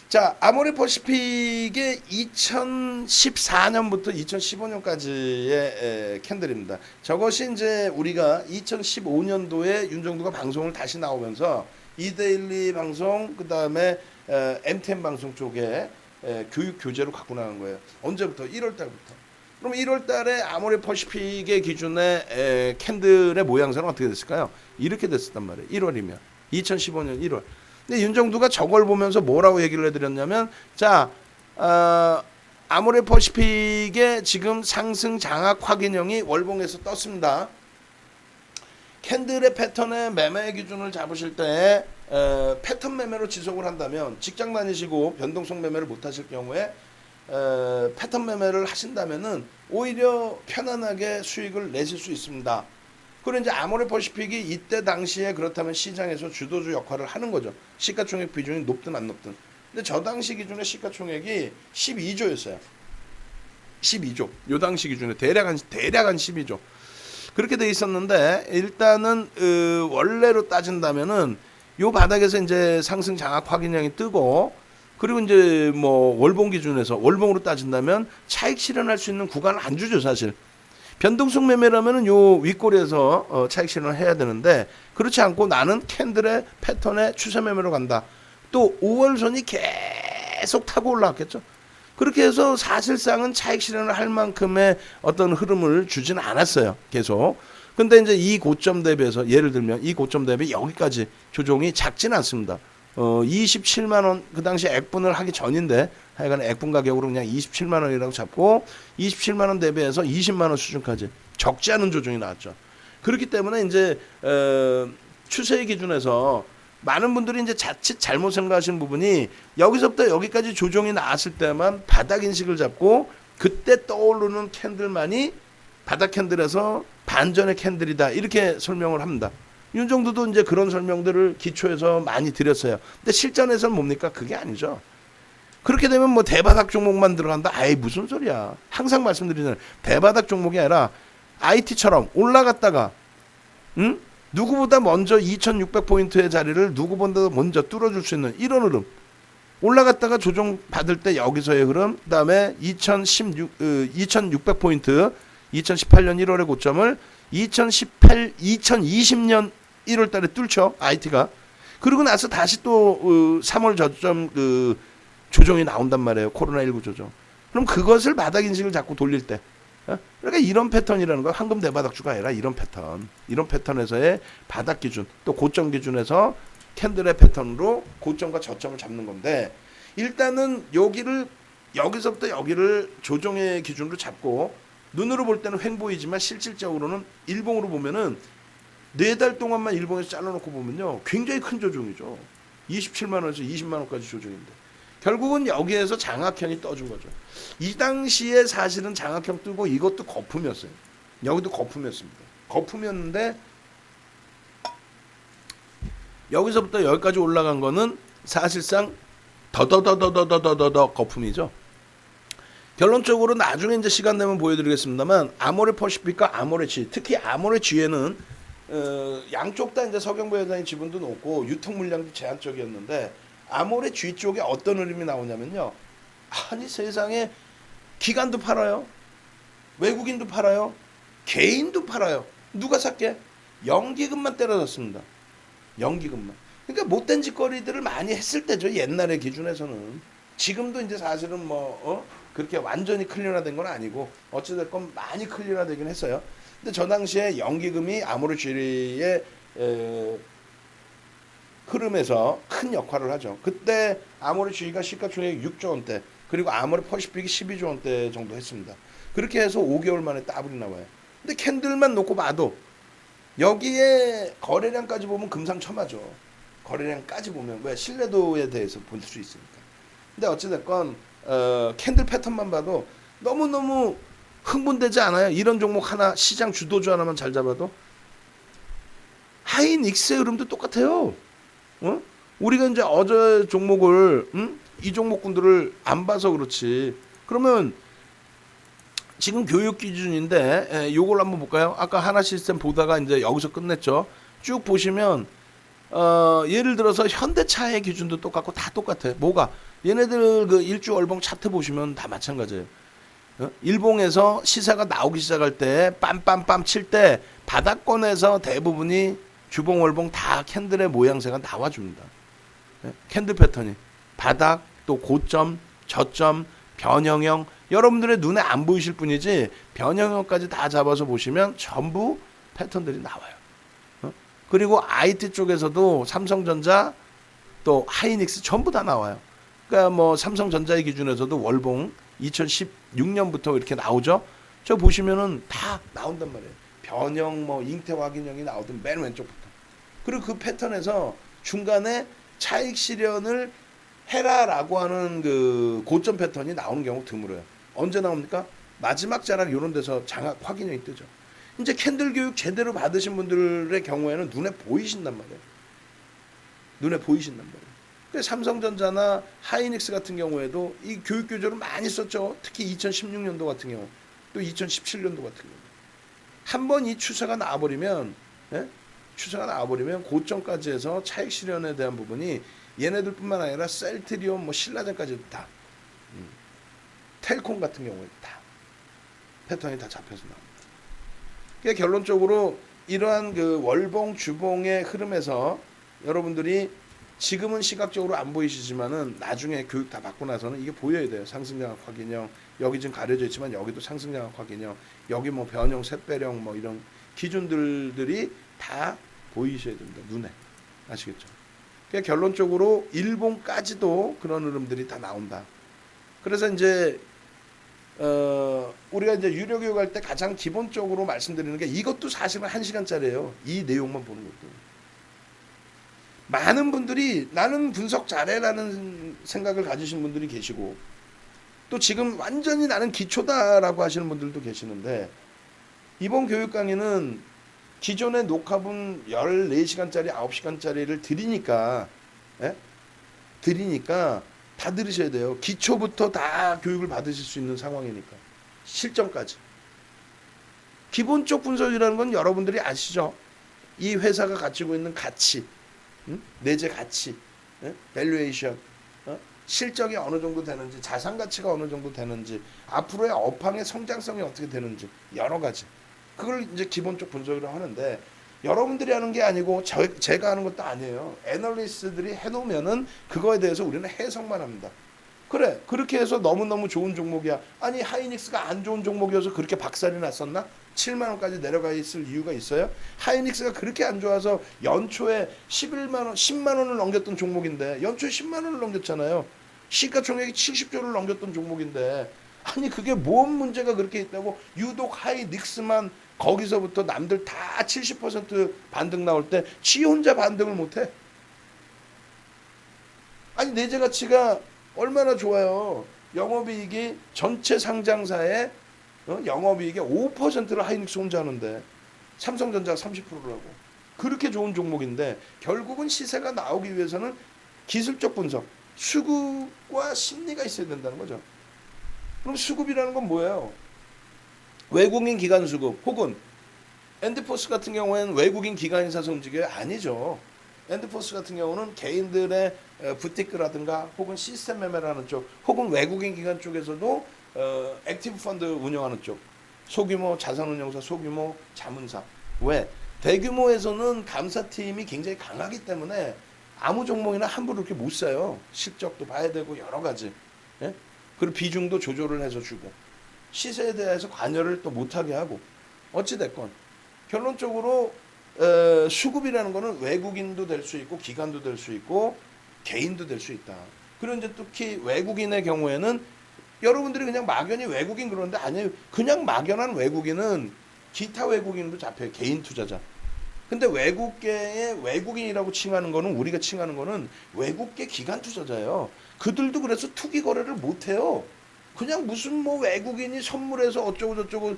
자, 아모레 퍼시픽의 2014년부터 2015년까지의 캔들입니다. 저것이 이제 우리가 2015년도에 윤정두가 방송을 다시 나오면서 이데일리 방송, 그 다음에 MTN 방송 쪽에 교육 교재로 갖고 나간 거예요. 언제부터? 1월 달부터. 그럼 1월 달에 아모레 퍼시픽의 기준의 캔들의 모양새는 어떻게 됐을까요? 이렇게 됐었단 말이에요. 1월이면. 2015년 1월. 근데 윤정두가 저걸 보면서 뭐라고 얘기를 해드렸냐면, 자, 아모레 퍼시픽의 지금 상승 장악 확인형이 월봉에서 떴습니다. 캔들의 패턴의 매매 기준을 잡으실 때 패턴 매매로 지속을 한다면, 직장 다니시고 변동성 매매를 못 하실 경우에 패턴 매매를 하신다면은 오히려 편안하게 수익을 내실 수 있습니다. 그리고 이제 아모레 퍼시픽이 이때 당시에 그렇다면 시장에서 주도주 역할을 하는 거죠. 시가총액 비중이 높든 안 높든. 근데 저 당시 기준의 시가총액이 12조였어요. 12조. 요 당시 기준에 대략 한 12조. 그렇게 돼 있었는데, 일단은 원래로 따진다면은 요 바닥에서 이제 상승 장악 확인량이 뜨고, 그리고 이제 뭐 월봉 기준에서 월봉으로 따진다면 차익 실현할 수 있는 구간을 안 주죠, 사실. 변동성 매매라면은 요 윗꼬리에서 차익 실현을 해야 되는데, 그렇지 않고 나는 캔들의 패턴의 추세 매매로 간다. 또 5월선이 계속 타고 올라왔겠죠. 그렇게 해서 사실상은 차익 실현을 할 만큼의 어떤 흐름을 주지는 않았어요, 계속. 근데 이제 이 고점 대비해서, 예를 들면 이 고점 대비 여기까지 조정이 작지는 않습니다. 27만 원, 그 당시 액분을 하기 전인데, 하여간 액분 가격으로 그냥 27만 원이라고 잡고 27만 원 대비해서 20만 원 수준까지 적지 않은 조정이 나왔죠. 그렇기 때문에 이제 추세의 기준에서 많은 분들이 이제 자칫 잘못 생각하시는 부분이, 여기서부터 여기까지 조정이 나왔을 때만 바닥 인식을 잡고 그때 떠오르는 캔들만이 바닥 캔들에서 반전의 캔들이다, 이렇게 설명을 합니다. 윤정두도 이제 그런 설명들을 기초해서 많이 드렸어요. 근데 실전에서는 뭡니까? 그게 아니죠. 그렇게 되면 뭐 대바닥 종목만 들어간다? 아이, 무슨 소리야. 항상 말씀드리는 대바닥 종목이 아니라 IT처럼 올라갔다가 누구보다 먼저 2600포인트의 자리를 누구보다 먼저 뚫어줄 수 있는 이런 흐름. 올라갔다가 조정 받을 때 여기서의 흐름, 그 다음에 2600포인트 2018년 1월의 고점을 2020년 1월 달에 뚫죠, IT가. 그리고 나서 다시 또 3월 저점 조정이 나온단 말이에요. 코로나19 조정. 그럼 그것을 바닥 인식을 자꾸 돌릴 때. 그러니까 이런 패턴이라는 거, 황금 대바닥주가 아니라 이런 패턴. 이런 패턴에서의 바닥 기준, 또 고점 기준에서 캔들의 패턴으로 고점과 저점을 잡는 건데, 일단은 여기서부터 여기를 조정의 기준으로 잡고, 눈으로 볼 때는 횡보이지만 실질적으로는 일봉으로 보면은 4달 동안만 일봉에서 잘라놓고 보면요, 굉장히 큰 조정이죠. 27만 원에서 20만 원까지 조정인데, 결국은 여기에서 장악형이 떠준 거죠. 이 당시에 사실은 장악형 뜨고 이것도 거품이었어요. 여기도 거품이었습니다. 거품이었는데 여기서부터 여기까지 올라간 거는 사실상 더더더더더더더 거품이죠. 결론적으로 나중에 이제 시간 되면 보여드리겠습니다만, 아모레 퍼시픽과 아모레 G, 특히 아모레 G에는 양쪽 다 이제 서경보 회장의 지분도 높고 유통 물량도 제한적이었는데, 아모레 G 쪽에 어떤 흐름이 나오냐면요, 아니 세상에 기관도 팔아요, 외국인도 팔아요, 개인도 팔아요. 누가 샀게? 연기금만 때려졌습니다. 연기금만. 그러니까 못된 짓거리들을 많이 했을 때죠, 옛날의 기준에서는. 지금도 이제 사실은 그렇게 완전히 클리어된 건 아니고 어찌됐건 많이 클리어되긴 했어요. 근데 저 당시에 연기금이 아모레 G의 흐름에서 큰 역할을 하죠. 그때 아모레 G가 시가총액 6조 원대, 그리고 아모레 퍼시픽이 12조 원대 정도 했습니다. 그렇게 해서 5개월 만에 따블이 나와요. 근데 캔들만 놓고 봐도 여기에 거래량까지 보면 금상첨화죠. 거래량까지 보면 왜 신뢰도에 대해서 볼 수 있으니까. 근데 어찌됐건 캔들 패턴만 봐도 너무너무 흥분되지 않아요? 이런 종목 하나, 시장 주도주 하나만 잘 잡아도. 하이닉스의 흐름도 똑같아요. 우리가 이제 어제 종목을 이 종목군들을 안 봐서 그렇지. 그러면 지금 교육 기준인데 요걸 한번 볼까요? 아까 하나 시스템 보다가 이제 여기서 끝냈죠. 쭉 보시면 예를 들어서 현대차의 기준도 똑같고 다 똑같아요. 뭐가? 얘네들 그 일주 월봉 차트 보시면 다 마찬가지예요. 일봉에서 시세가 나오기 시작할 때 빰빰빰 칠 때 바닥권에서 대부분이 주봉 월봉 다 캔들의 모양새가 나와줍니다. 캔들 패턴이 바닥 또 고점 저점 변형형 여러분들의 눈에 안 보이실 뿐이지 변형형까지 다 잡아서 보시면 전부 패턴들이 나와요. 그리고 IT 쪽에서도 삼성전자 또 하이닉스 전부 다 나와요. 그러니까 뭐 삼성전자의 기준에서도 월봉 2016년부터 이렇게 나오죠. 저 보시면은 다 나온단 말이에요. 변형 뭐 잉태 확인형이 나오든 맨 왼쪽부터. 그리고 그 패턴에서 중간에 차익 실현을 해라라고 하는 그 고점 패턴이 나오는 경우 드물어요. 언제 나옵니까? 마지막 자락 이런 데서 장악 확인형이 뜨죠. 이제 캔들 교육 제대로 받으신 분들의 경우에는 눈에 보이신단 말이에요. 눈에 보이신단 말이에요. 그래서 삼성전자나 하이닉스 같은 경우에도 이 교육 교조를 많이 썼죠. 특히 2016년도 같은 경우, 또 2017년도 같은 경우. 한번 이 추세가 나와버리면, 추세가 나와버리면 고점까지 해서 차익 실현에 대한 부분이 얘네들뿐만 아니라 셀트리온, 뭐 신라젠까지 다, 텔콤 같은 경우에 다 패턴이 다 잡혀서 나옵니다. 그러니까 결론적으로 이러한 그 월봉 주봉의 흐름에서 여러분들이 지금은 시각적으로 안 보이시지만은 나중에 교육 다 받고 나서는 이게 보여야 돼요. 상승장악 확인형, 여기 지금 가려져 있지만 여기도 상승장악 확인형, 여기 뭐 변형, 샛배령 뭐 이런 기준들이 다 보이셔야 됩니다. 눈에. 아시겠죠? 그러니까 결론적으로 일봉까지도 그런 흐름들이 다 나온다. 그래서 이제 우리가 이제 유료 교육할 때 가장 기본적으로 말씀드리는 게 이것도 사실은 1시간짜리예요. 이 내용만 보는 것도. 많은 분들이 나는 분석 잘해라는 생각을 가지신 분들이 계시고 또 지금 완전히 나는 기초다라고 하시는 분들도 계시는데 이번 교육 강의는 기존의 녹화분 14시간짜리 9시간짜리를 드리니까 다 들으셔야 돼요. 기초부터 다 교육을 받으실 수 있는 상황이니까 실전까지. 기본적 분석이라는 건 여러분들이 아시죠? 이 회사가 가지고 있는 가치, 내재 가치, 밸류에이션, 실적이 어느 정도 되는지, 자산 가치가 어느 정도 되는지, 앞으로의 업황의 성장성이 어떻게 되는지 여러 가지. 그걸 이제 기본적 분석이라고 하는데 여러분들이 하는 게 아니고 제가 하는 것도 아니에요. 애널리스트들이 해놓으면은 그거에 대해서 우리는 해석만 합니다. 그래 그렇게 해서 너무너무 좋은 종목이야. 아니 하이닉스가 안 좋은 종목이어서 그렇게 박살이 났었나? 7만 원까지 내려가 있을 이유가 있어요? 하이닉스가 그렇게 안 좋아서 연초에 11만 원, 10만 원을 넘겼던 종목인데 연초에 10만 원을 넘겼잖아요. 시가총액이 70조를 넘겼던 종목인데 아니 그게 뭔 문제가 그렇게 있다고 유독 하이닉스만 거기서부터 남들 다 70% 반등 나올 때 지 혼자 반등을 못해? 아니 내재 가치가 얼마나 좋아요. 영업이익이 전체 상장사의 영업이익의 5%를 하이닉스 혼자 하는데 삼성전자가 30%라고. 그렇게 좋은 종목인데 결국은 시세가 나오기 위해서는 기술적 분석, 수급과 심리가 있어야 된다는 거죠. 그럼 수급이라는 건 뭐예요? 외국인 기관 수급 혹은 엔드포스 같은 경우에는 외국인 기관이 사서 움직여요? 아니죠. 엔드포스 같은 경우는 개인들의 부티크라든가 혹은 시스템 매매를 하는 쪽 혹은 외국인 기관 쪽에서도 액티브 펀드 운영하는 쪽 소규모 자산운용사 소규모 자문사. 왜? 대규모에서는 감사팀이 굉장히 강하기 때문에 아무 종목이나 함부로 이렇게 못 사요. 실적도 봐야 되고 여러 가지. 예? 그리고 비중도 조절을 해서 주고 시세에 대해서 관여를 또 못하게 하고 어찌됐건 결론적으로 수급이라는 거는 외국인도 될 수 있고 기관도 될 수 있고 개인도 될 수 있다. 그리고 이제 특히 외국인의 경우에는 여러분들이 그냥 막연히 외국인 그러는데 아니에요. 그냥 막연한 외국인은 기타 외국인도 잡혀요. 개인 투자자. 근데 외국계의 외국인이라고 칭하는 거는 우리가 칭하는 거는 외국계 기관 투자자예요. 그들도 그래서 투기 거래를 못 해요. 그냥 무슨 뭐 외국인이 선물해서 어쩌고 저쩌고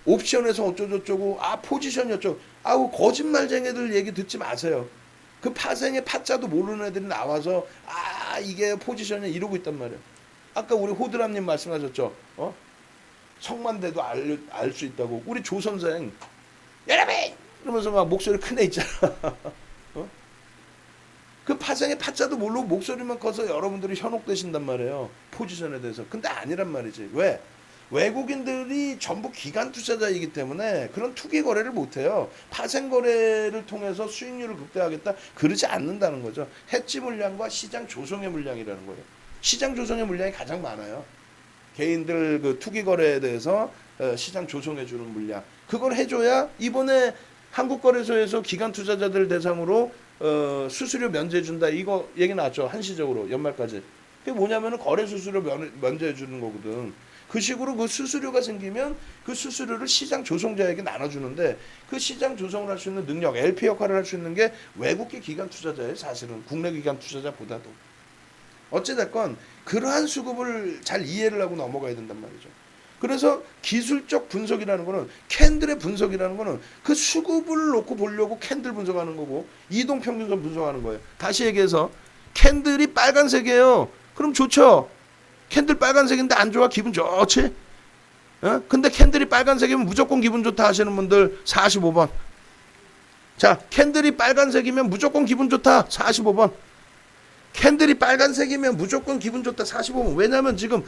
옵션에서 어쩌고 저쩌고 포지션이 어쩌고 거짓말쟁이들 얘기 듣지 마세요. 그 파생의 파자도 모르는 애들이 나와서 이게 포지션이 이러고 있단 말이에요. 아까 우리 호드람님 말씀하셨죠. 성만대도 알 수 있다고. 우리 조 선생 여러분 이러면서 막 목소리 큰 애 있잖아. 그 파생의 파자도 모르고 목소리만 커서 여러분들이 현혹되신단 말이에요. 포지션에 대해서. 근데 아니란 말이지. 왜? 외국인들이 전부 기관 투자자이기 때문에 그런 투기 거래를 못해요. 파생 거래를 통해서 수익률을 극대화하겠다? 그러지 않는다는 거죠. 해지 물량과 시장 조성의 물량이라는 거예요. 시장 조성의 물량이 가장 많아요. 개인들 그 투기 거래에 대해서 시장 조성해 주는 물량. 그걸 해줘야 이번에 한국거래소에서 기관 투자자들 대상으로 수수료 면제해 준다. 이거 얘기 나왔죠. 한시적으로 연말까지. 그게 뭐냐면은 거래 수수료 면제해 주는 거거든. 그 식으로 그 수수료가 생기면 그 수수료를 시장 조성자에게 나눠주는데 그 시장 조성을 할 수 있는 능력, LP 역할을 할 수 있는 게 외국계 기관 투자자예요. 사실은 국내 기관 투자자보다도. 어찌됐건 그러한 수급을 잘 이해를 하고 넘어가야 된단 말이죠. 그래서 기술적 분석이라는 거는 캔들의 분석이라는 거는 그 수급을 놓고 보려고 캔들 분석하는 거고 이동평균선 분석하는 거예요. 다시 얘기해서 캔들이 빨간색이에요. 그럼 좋죠. 캔들 빨간색인데 안 좋아? 기분 좋지? 근데 캔들이 빨간색이면 무조건 기분 좋다 하시는 분들 45번. 자, 캔들이 빨간색이면 무조건 기분 좋다 45번. 캔들이 빨간색이면 무조건 기분 좋다 45번. 왜냐면 지금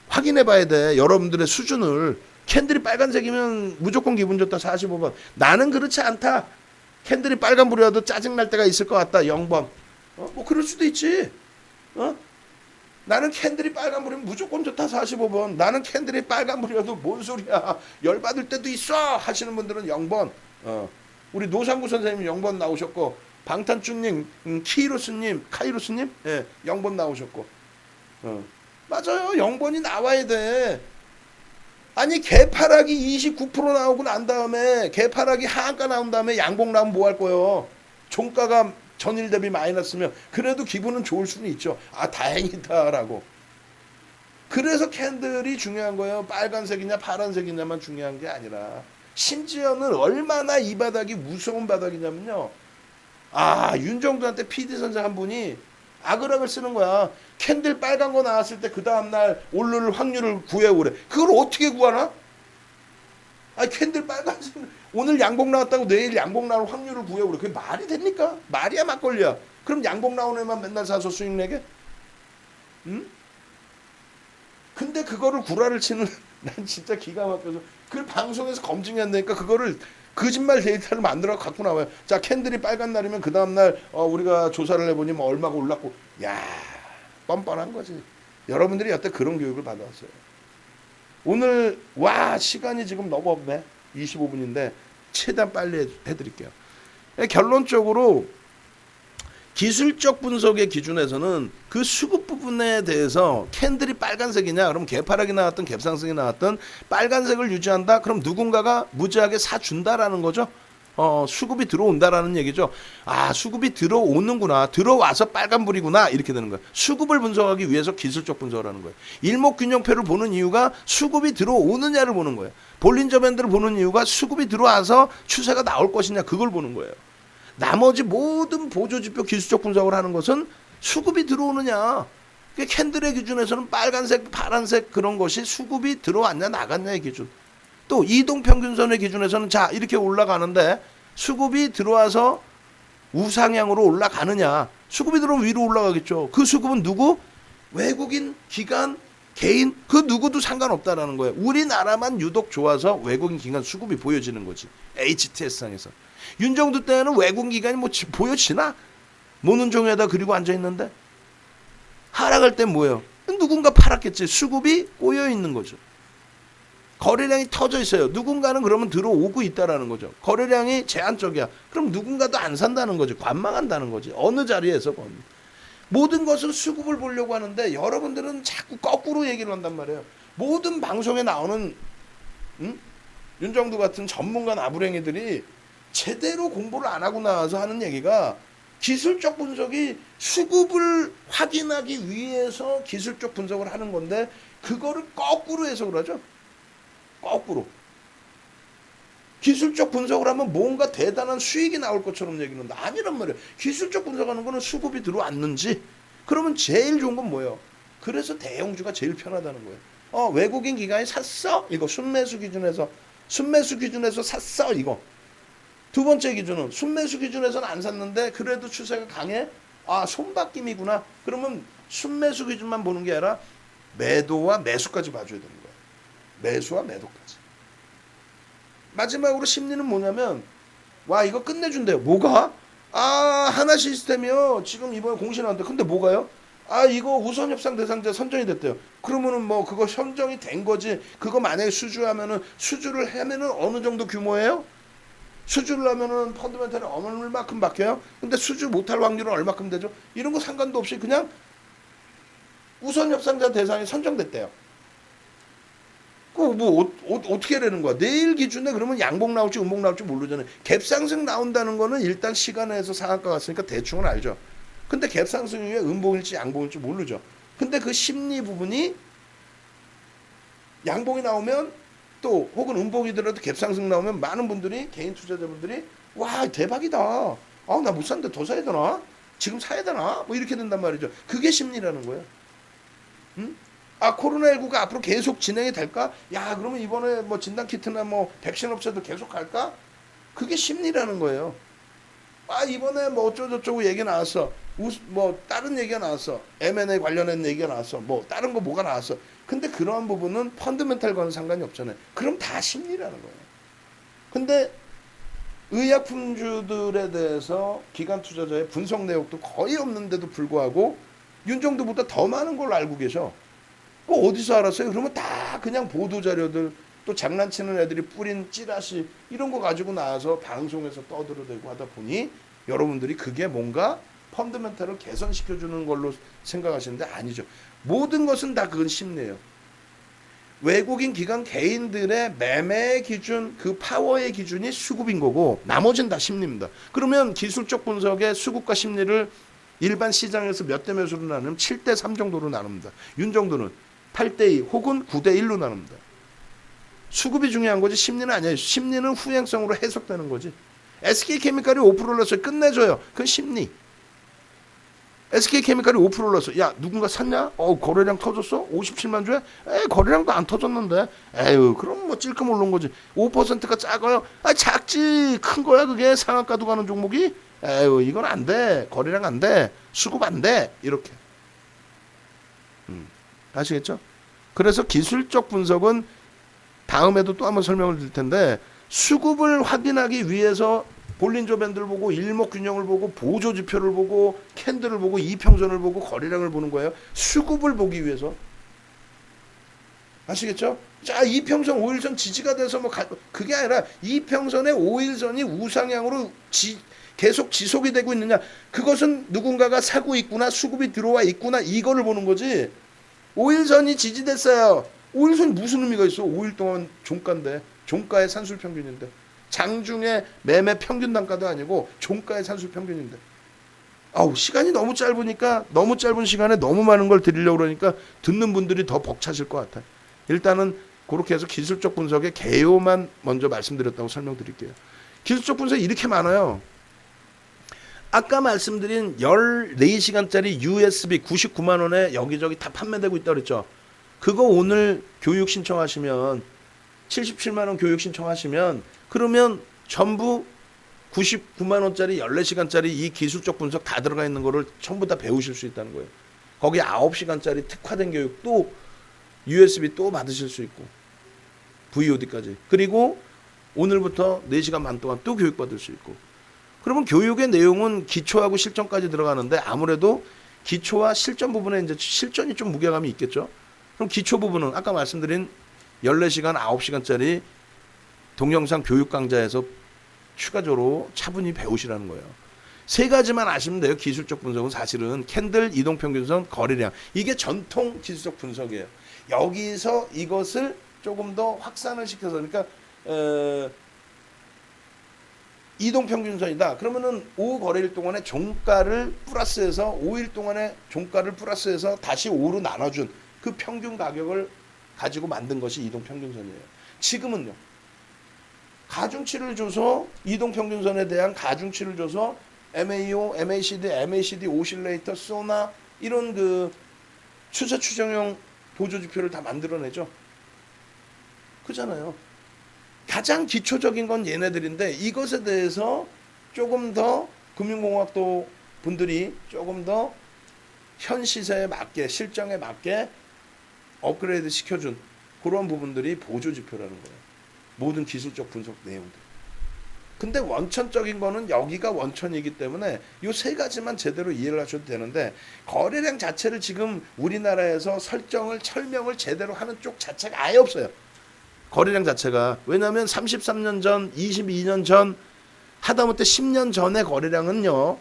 확인해 봐야 돼. 여러분들의 수준을. 캔들이 빨간색이면 무조건 기분 좋다 45번. 나는 그렇지 않다. 캔들이 빨간불이라도 짜증날 때가 있을 것 같다 0번. 뭐 그럴 수도 있지. 나는 캔들이 빨간불이면 무조건 좋다 45번. 나는 캔들이 빨간불이라도 뭔 소리야. 열받을 때도 있어 하시는 분들은 0번. 우리 노상구 선생님 0번 나오셨고 방탄쭈님, 카이로스님, 예, 0번 나오셨고. 맞아요. 0번이 나와야 돼. 아니 개파락이 29% 나오고 난 다음에 개파락이 하한가 나온 다음에 양봉 나오면 뭐 할 거예요. 종가가 전일 대비 마이너스면 그래도 기분은 좋을 수는 있죠. 아 다행이다라고. 그래서 캔들이 중요한 거예요. 빨간색이냐 파란색이냐만 중요한 게 아니라 심지어는 얼마나 이 바닥이 무서운 바닥이냐면요. 윤정두한테 PD 선생 한 분이 악을악을 쓰는 거야. 캔들 빨간 거 나왔을 때 그 다음날 오를 확률을 구해오래. 그걸 어떻게 구하나? 캔들 빨간색 오늘 양봉 나왔다고 내일 양봉 나올 확률을 구해오래. 그게 말이 됩니까? 말이야 막걸리야. 그럼 양봉 나오는 애만 맨날 사서 수익 내게? 응? 근데 그거를 구라를 치는 난 진짜 기가 막혀서 그 방송에서 검증이 안 되니까 그거를 거짓말 데이터를 만들어 갖고 나와요. 자, 캔들이 빨간 날이면 그 다음날 우리가 조사를 해보니 뭐 얼마가 올랐고. 야, 뻔뻔한 거지. 여러분들이 여태 그런 교육을 받아왔어요. 오늘 시간이 지금 너무 없네. 25분인데 최대한 빨리 해드릴게요. 결론적으로 기술적 분석의 기준에서는 그 수급 부분에 대해서 캔들이 빨간색이냐 그럼 개파락이 나왔든 갭상승이 나왔든 빨간색을 유지한다 그럼 누군가가 무지하게 사준다라는 거죠. 수급이 들어온다라는 얘기죠. 수급이 들어오는구나. 들어와서 빨간불이구나. 이렇게 되는 거예요. 수급을 분석하기 위해서 기술적 분석을 하는 거예요. 일목균형표를 보는 이유가 수급이 들어오느냐를 보는 거예요. 볼린저 밴드를 보는 이유가 수급이 들어와서 추세가 나올 것이냐 그걸 보는 거예요. 나머지 모든 보조지표 기술적 분석을 하는 것은 수급이 들어오느냐. 캔들의 기준에서는 빨간색, 파란색 그런 것이 수급이 들어왔냐 나갔냐의 기준. 또 이동평균선의 기준에서는 자 이렇게 올라가는데 수급이 들어와서 우상향으로 올라가느냐. 수급이 들어오면 위로 올라가겠죠. 그 수급은 누구? 외국인, 기관, 개인 그 누구도 상관없다라는 거예요. 우리나라만 유독 좋아서 외국인 기관 수급이 보여지는 거지. HTS상에서. 윤정두 때는 외국인 기관이 뭐 보여지나? 모는 종에다 그리고 앉아있는데 하락할 땐 뭐예요? 누군가 팔았겠지. 수급이 꼬여있는 거죠. 거래량이 터져 있어요. 누군가는 그러면 들어오고 있다라는 거죠. 거래량이 제한적이야. 그럼 누군가도 안 산다는 거지. 관망한다는 거지. 어느 자리에서 모든 것은 수급을 보려고 하는데 여러분들은 자꾸 거꾸로 얘기를 한단 말이에요. 모든 방송에 나오는 윤정두 같은 전문가 나부랭이들이 제대로 공부를 안 하고 나와서 하는 얘기가 기술적 분석이 수급을 확인하기 위해서 기술적 분석을 하는 건데 그거를 거꾸로 해석을 하죠. 거꾸로. 기술적 분석을 하면 뭔가 대단한 수익이 나올 것처럼 얘기하는데 아니란 말이에요. 기술적 분석하는 거는 수급이 들어왔는지 그러면 제일 좋은 건 뭐예요? 그래서 대형주가 제일 편하다는 거예요. 외국인 기관이 샀어? 이거 순매수 기준에서 샀어? 이거. 두 번째 기준은 순매수 기준에서는 안 샀는데 그래도 추세가 강해? 아, 손바뀜이구나. 그러면 순매수 기준만 보는 게 아니라 매도와 매수까지 봐줘야 되는 거예요. 매수와 매도까지. 마지막으로 심리는 뭐냐면, 와, 이거 끝내준대요. 뭐가? 아, 하나 시스템이요. 지금 이번에 공시 나왔는데. 근데 뭐가요? 아, 이거 우선 협상 대상자 선정이 됐대요. 그러면은 뭐 그거 선정이 된 거지. 그거 만약에 수주를 하면은 어느 정도 규모예요? 수주를 하면은 펀드멘탈이 얼마큼 바뀌어요? 근데 수주 못할 확률은 얼마큼 되죠? 이런 거 상관도 없이 그냥 우선 협상자 대상이 선정됐대요. 그뭐 어떻게 되는 거야? 내일 기준에 그러면 양봉 나올지 음봉 나올지 모르잖아요. 갭상승 나온다는 거는 일단 시간에서 상한가 갔으니까 대충은 알죠. 근데 갭상승 이후에 음봉일지 양봉일지 모르죠. 근데 그 심리 부분이 양봉이 나오면 또 혹은 음봉이더라도 갭상승 나오면 많은 분들이 개인 투자자분들이 와, 대박이다. 아, 나 못 샀는데 더 사야 되나? 지금 사야 되나? 뭐 이렇게 된단 말이죠. 그게 심리라는 거예요. 응? 아, 코로나19가 앞으로 계속 진행이 될까? 야, 그러면 이번에 뭐 진단키트나 뭐 백신 업체도 계속 갈까? 그게 심리라는 거예요. 아, 이번에 뭐 어쩌고저쩌고 얘기 나왔어. 뭐 다른 얘기가 나왔어. M&A 관련된 얘기가 나왔어. 뭐 다른 거 뭐가 나왔어. 근데 그러한 부분은 펀드멘탈과는 상관이 없잖아요. 그럼 다 심리라는 거예요. 근데 의약품주들에 대해서 기관 투자자의 분석 내역도 거의 없는데도 불구하고 윤정도보다 더 많은 걸 알고 계셔. 그 어디서 알았어요? 그러면 다 그냥 보도자료들, 또 장난치는 애들이 뿌린 찌라시 이런 거 가지고 나와서 방송에서 떠들어대고 하다 보니 여러분들이 그게 뭔가 펀드멘탈을 개선시켜주는 걸로 생각하시는데 아니죠. 모든 것은 다 그건 심리예요. 외국인 기관 개인들의 매매 기준, 그 파워의 기준이 수급인 거고 나머지는 다 심리입니다. 그러면 기술적 분석의 수급과 심리를 일반 시장에서 몇 대 몇으로 나누면 7대 3 정도로 나눕니다. 윤 정도는 8대 2 혹은 9대 1로 나눕니다. 수급이 중요한 거지 심리는 아니에요. 심리는 후행성으로 해석되는 거지. SK케미칼이 5% 올랐어요. 끝내줘요. 그건 심리. SK케미칼이 5% 올랐어. 야, 누군가 샀냐? 거래량 터졌어? 57만 주에? 거래량도 안 터졌는데. 에휴, 그럼 뭐 찔끔 오른 거지. 5%가 작아요? 아, 작지. 큰 거야, 그게. 상한가도 가는 종목이? 에휴, 이건 안 돼. 거래량 안 돼. 수급 안 돼. 이렇게. 아시겠죠? 그래서 기술적 분석은 다음에도 또 한번 설명을 드릴 텐데 수급을 확인하기 위해서 볼린저 밴드를 보고 일목균형을 보고 보조지표를 보고 캔들을 보고 이평선을 보고 거래량을 보는 거예요. 수급을 보기 위해서. 아시겠죠? 자, 이평선 5일선 지지가 돼서 뭐 그게 아니라 이평선의 5일선이 우상향으로 계속 지속이 되고 있느냐. 그것은 누군가가 사고 있구나, 수급이 들어와 있구나, 이거를 보는 거지. 5일선이 지지됐어요. 5일선이 무슨 의미가 있어? 5일 동안 종가인데, 종가의 산술 평균인데, 장중에 매매 평균 단가도 아니고 종가의 산술 평균인데. 아우, 시간이 너무 짧으니까 너무 짧은 시간에 너무 많은 걸 드리려고 그러니까 듣는 분들이 더 벅차실 것 같아요. 일단은 그렇게 해서 기술적 분석의 개요만 먼저 말씀드렸다고 설명드릴게요. 기술적 분석이 이렇게 많아요. 아까 말씀드린 14시간짜리 USB 99만 원에 여기저기 다 판매되고 있다고 그랬죠. 그거 오늘 교육 신청하시면 77만 원 교육 신청하시면 그러면 전부 99만 원짜리 14시간짜리 이 기술적 분석 다 들어가 있는 거를 전부 다 배우실 수 있다는 거예요. 거기 9시간짜리 특화된 교육 또 USB 또 받으실 수 있고 VOD까지. 그리고 오늘부터 4시간 반 동안 또 교육 받을 수 있고. 그러면 교육의 내용은 기초하고 실전까지 들어가는데 아무래도 기초와 실전 부분에 이제 실전이 좀 무게감이 있겠죠. 그럼 기초 부분은 아까 말씀드린 14시간 9시간짜리 동영상 교육 강좌에서 추가적으로 차분히 배우시라는 거예요. 세 가지만 아시면 돼요. 기술적 분석은 사실은 캔들, 이동평균선, 거래량. 이게 전통 기술적 분석이에요. 여기서 이것을 조금 더 확산을 시켜서 그러니까 이동평균선이다. 그러면은 5거래일 동안에 종가를 플러스해서 5일 동안에 종가를 플러스해서 다시 5로 나눠준 그 평균 가격을 가지고 만든 것이 이동평균선이에요. 지금은요. 가중치를 줘서 이동평균선에 대한 가중치를 줘서 MAO, MACD 오실레이터, 소나 이런 그 추세 추정형 보조지표를 다 만들어내죠. 그잖아요. 가장 기초적인 건 얘네들인데 이것에 대해서 조금 더 금융공학도 분들이 조금 더 현 시세에 맞게 실정에 맞게 업그레이드 시켜준 그런 부분들이 보조 지표라는 거예요. 모든 기술적 분석 내용들. 근데 원천적인 거는 여기가 원천이기 때문에 이 세 가지만 제대로 이해를 하셔도 되는데 거래량 자체를 지금 우리나라에서 철명을 제대로 하는 쪽 자체가 아예 없어요. 거래량 자체가. 왜냐하면 33년 전, 22년 전, 하다못해 10년 전의 거래량은요.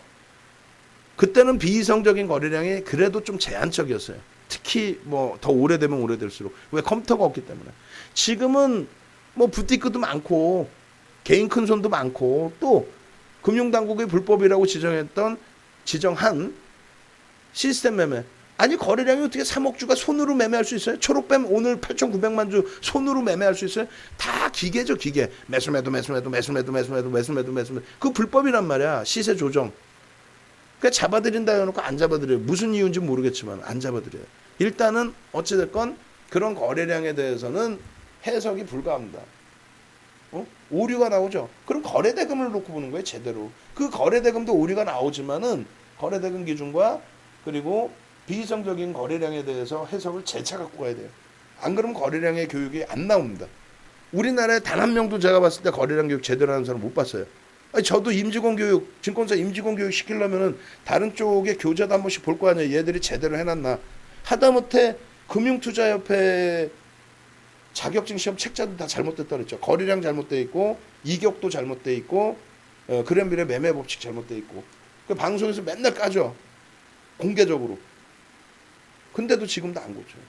그때는 비이성적인 거래량이 그래도 좀 제한적이었어요. 특히 뭐 더 오래되면 오래될수록. 왜? 컴퓨터가 없기 때문에. 지금은 뭐 부티크도 많고 개인 큰손도 많고 또 금융당국이 불법이라고 지정한 시스템 매매. 아니 거래량이 어떻게 3억 주가 손으로 매매할 수 있어요? 초록뱀 오늘 8,900만 주 손으로 매매할 수 있어요? 다 기계죠, 기계. 매수매도. 그 불법이란 말이야. 시세 조정. 그러니까 잡아들인다 해놓고 안 잡아들여요. 무슨 이유인지 모르겠지만 안 잡아들여요. 일단은 어찌됐건 그런 거래량에 대해서는 해석이 불가합니다. 오류가 나오죠. 그럼 거래대금을 놓고 보는 거예요, 제대로. 그 거래대금도 오류가 나오지만은 거래대금 기준과 그리고 비이성적인 거래량에 대해서 해석을 재차 갖고 가야 돼요. 안 그러면 거래량의 교육이 안 나옵니다. 우리나라에 단 한 명도 제가 봤을 때 거래량 교육 제대로 하는 사람 못 봤어요. 아니, 저도 임직원 교육, 증권사 임직원 교육 시키려면은 다른 쪽에 교재도 한 번씩 볼 거 아니에요. 얘들이 제대로 해놨나. 하다못해 금융투자협회 자격증 시험 책자도 다 잘못됐다 그랬죠. 거래량 잘못돼 있고 이격도 잘못돼 있고 그랜빌의 매매 법칙 잘못돼 있고. 그 방송에서 맨날 까죠. 공개적으로. 근데도 지금도 안 고쳐요.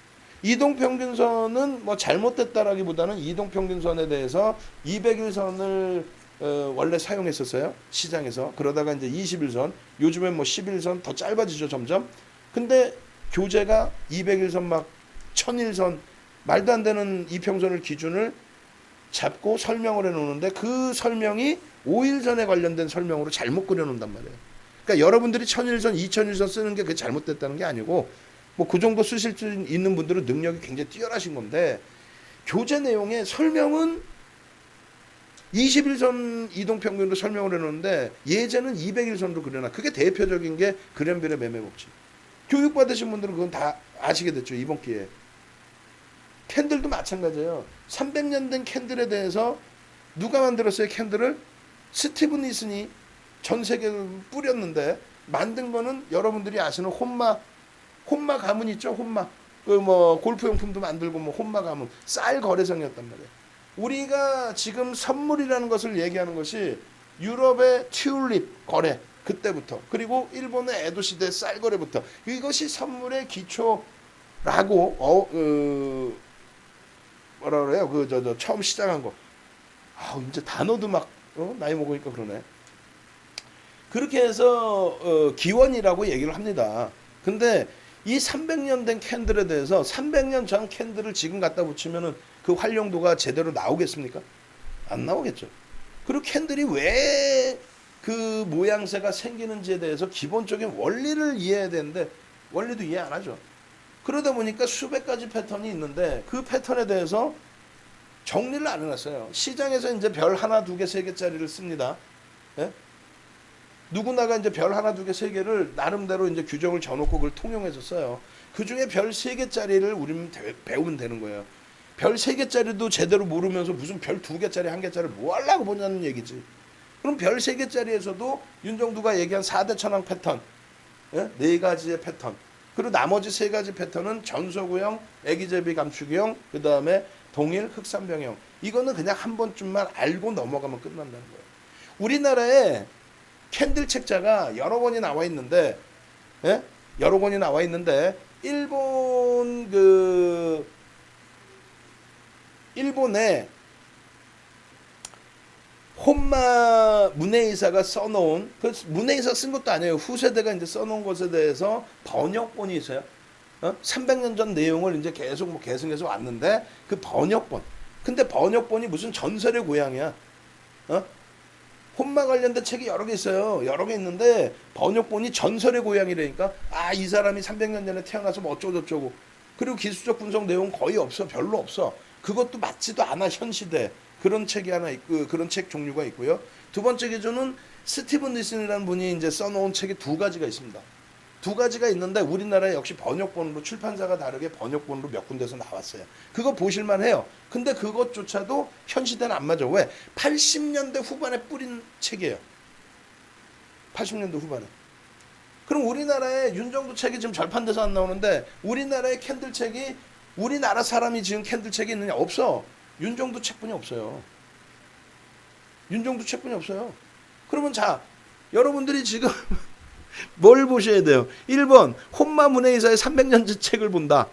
이동평균선은 뭐 잘못됐다라기보다는 이동평균선에 대해서 200일선을 원래 사용했었어요. 시장에서. 그러다가 이제 21선, 요즘엔 뭐 11선 더 짧아지죠, 점점. 근데 교재가 200일선 막 1000일선 말도 안 되는 이평선을 기준을 잡고 설명을 해놓는데 그 설명이 5일선에 관련된 설명으로 잘못 그려놓는단 말이에요. 그러니까 여러분들이 1000일선, 2000일선 쓰는 게 그게 잘못됐다는 게 아니고 뭐 그 정도 쓰실 수 있는 분들은 능력이 굉장히 뛰어나신 건데 교재 내용의 설명은 21선 이동평균으로 설명을 해놓는데 예제는 200일선으로 그려놔. 그게 대표적인 게 그랜빌의 매매 법칙. 교육받으신 분들은 그건 다 아시게 됐죠, 이번 기회에. 캔들도 마찬가지예요. 300년 된 캔들에 대해서 누가 만들었어요, 캔들을? 스티븐 니슨이 전 세계를 뿌렸는데 만든 거는 여러분들이 아시는 혼마 가문 있죠, 혼마. 그 뭐 골프용품도 만들고 뭐 혼마 가문. 쌀 거래성이었단 말이에요. 우리가 지금 선물이라는 것을 얘기하는 것이 유럽의 튤립 거래 그때부터 그리고 일본의 에도 시대 쌀 거래부터 이것이 선물의 기초라고 뭐라 그래요? 그 처음 시작한 거. 아, 이제 단어도 막 나이 먹으니까 그러네. 그렇게 해서 기원이라고 얘기를 합니다. 근데 이 300년 된 캔들에 대해서 300년 전 캔들을 지금 갖다 붙이면은 그 활용도가 제대로 나오겠습니까? 안 나오겠죠. 그리고 캔들이 왜 그 모양새가 생기는지에 대해서 기본적인 원리를 이해해야 되는데 원리도 이해 안 하죠. 그러다 보니까 수백 가지 패턴이 있는데 그 패턴에 대해서 정리를 안 해놨어요. 시장에서 이제 별 하나, 두 개, 세 개짜리를 씁니다. 예? 누구나가 이제 별 하나, 두 개, 세 개를 나름대로 이제 규정을 져놓고 그걸 통용해서 써요. 그 중에 별 세 개짜리를 우리는 배우면 되는 거예요. 별 세 개짜리도 제대로 모르면서 무슨 별 두 개짜리, 한 개짜리 뭐 하려고 보냐는 얘기지. 그럼 별 세 개짜리에서도 윤정두가 얘기한 4대 천왕 패턴, 예? 네 가지의 패턴. 그리고 나머지 세 가지 패턴은 전소구형, 애기제비 감축형, 그 다음에 동일 흑산병형. 이거는 그냥 한 번쯤만 알고 넘어가면 끝난다는 거예요. 우리나라에 캔들 책자가 여러 권이 나와 있는데, 예? 여러 권이 나와 있는데, 일본의 혼마 문해이사가 써놓은 그 문해이사 쓴 것도 아니에요. 후세대가 이제 써놓은 것에 대해서 번역본이 있어요. 300년 전 내용을 이제 계속 뭐 계승해서 왔는데 그 번역본. 근데 번역본이 무슨 전설의 고향이야. 혼마 관련된 책이 여러 개 있어요. 여러 개 있는데 번역본이 전설의 고향이라니까. 아, 이 사람이 300년 전에 태어나서 뭐 어쩌고저쩌고. 그리고 기술적 분석 내용 거의 없어. 별로 없어. 그것도 맞지도 않아, 현 시대. 그런 책이 하나 있고 그런 책 종류가 있고요. 두 번째 기준은 스티븐 니슨이라는 분이 이제 써놓은 책이 두 가지가 있습니다. 두 가지가 있는데 우리나라에 역시 번역본으로 출판사가 다르게 번역본으로 몇 군데서 나왔어요. 그거 보실만 해요. 근데 그것조차도 현 시대는 안 맞아. 왜? 80년대 후반에 뿌린 책이에요. 80년대 후반에. 그럼 우리나라에 윤정도 책이 지금 절판돼서 안 나오는데 우리나라의 캔들 책이 우리나라 사람이 지은 캔들 책이 있느냐? 없어. 윤정도 책뿐이 없어요. 윤정도 책뿐이 없어요. 그러면 자, 여러분들이 지금 뭘 보셔야 돼요? 1번 혼마 문해이사의 300년 전 책을 본다.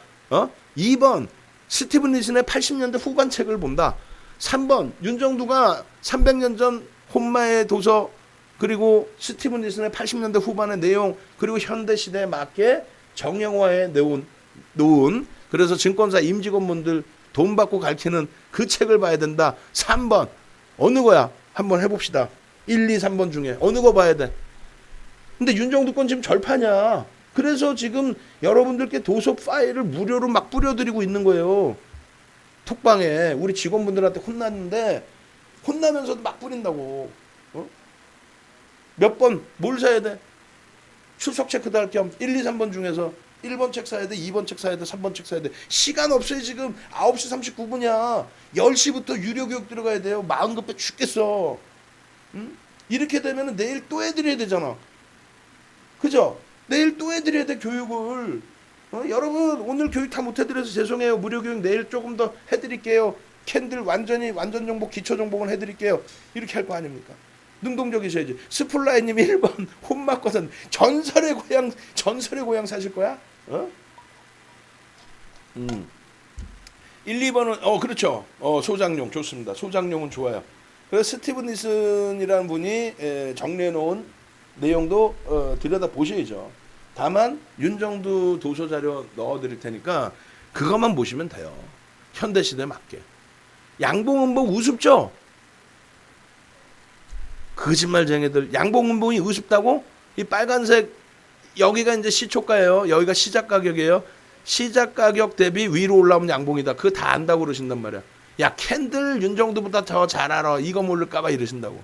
2번 스티븐 니슨의 80년대 후반 책을 본다. 3번 윤정두가 300년 전 혼마의 도서 그리고 스티븐 니슨의 80년대 후반의 내용 그리고 현대 시대에 맞게 정형화해 놓은 그래서 증권사 임직원분들 돈 받고 가르치는 그 책을 봐야 된다. 3번 어느 거야? 한번 해봅시다. 1, 2, 3번 중에 어느 거 봐야 돼? 근데 윤정두 건 지금 절판이야. 그래서 지금 여러분들께 도서 파일을 무료로 막 뿌려드리고 있는 거예요. 톡방에 우리 직원분들한테 혼났는데 혼나면서도 막 뿌린다고. 몇 번 뭘 사야 돼? 출석 체크도 할 겸 1, 2, 3번 중에서 1번 책 사야 돼, 2번 책 사야 돼, 3번 책 사야 돼. 시간 없어요. 지금 9시 39분이야. 10시부터 유료 교육 들어가야 돼요. 마음 급해 죽겠어. 응? 이렇게 되면 내일 또 해드려야 되잖아. 그죠? 내일 또 해드려야 돼 교육을. 여러분 오늘 교육 다 못 해드려서 죄송해요. 무료 교육 내일 조금 더 해드릴게요. 캔들 완전 정복 기초 정복은 해드릴게요. 이렇게 할 거 아닙니까? 능동적이셔야지. 스플라이님이 1번 혼마거든. 전설의 고향 사실 거야? 1, 2번은 그렇죠. 소장용 좋습니다. 소장용은 좋아요. 그래서 스티븐 니슨이라는 분이 정리해 놓은 내용도 들여다 보셔야죠. 다만 윤정두 도서 자료 넣어 드릴 테니까 그것만 보시면 돼요. 현대 시대에 맞게. 양봉은봉 우습죠? 거짓말쟁이들. 양봉은봉이 우습다고? 이 빨간색 여기가 이제 시초가예요. 여기가 시작 가격이에요. 시작 가격 대비 위로 올라오면 양봉이다. 그거 다 안다고 그러신단 말이야. 야 캔들 윤정두보다 더 잘 알아. 이거 모를까 봐 이러신다고.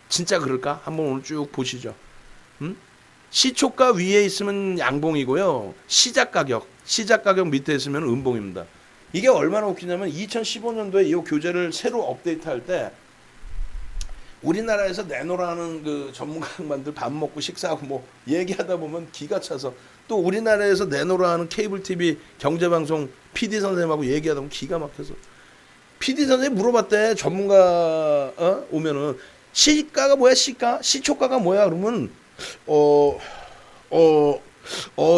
진짜 그럴까? 한번 오늘 쭉 보시죠. 시초가 위에 있으면 양봉이고요. 시작 가격 밑에 있으면 음봉입니다. 이게 얼마나 웃기냐면 2015년도에 이 교재를 새로 업데이트할 때 우리나라에서 내놓으라는 그 전문가 양반들 밥 먹고 식사하고 뭐 얘기하다 보면 기가 차서 또 우리나라에서 내놓으라는 케이블 TV 경제방송 PD 선생님하고 얘기하다 보면 기가 막혀서 PD 선생님 물어봤대. 전문가 오면은 시가가 뭐야? 시초가가 뭐야? 그러면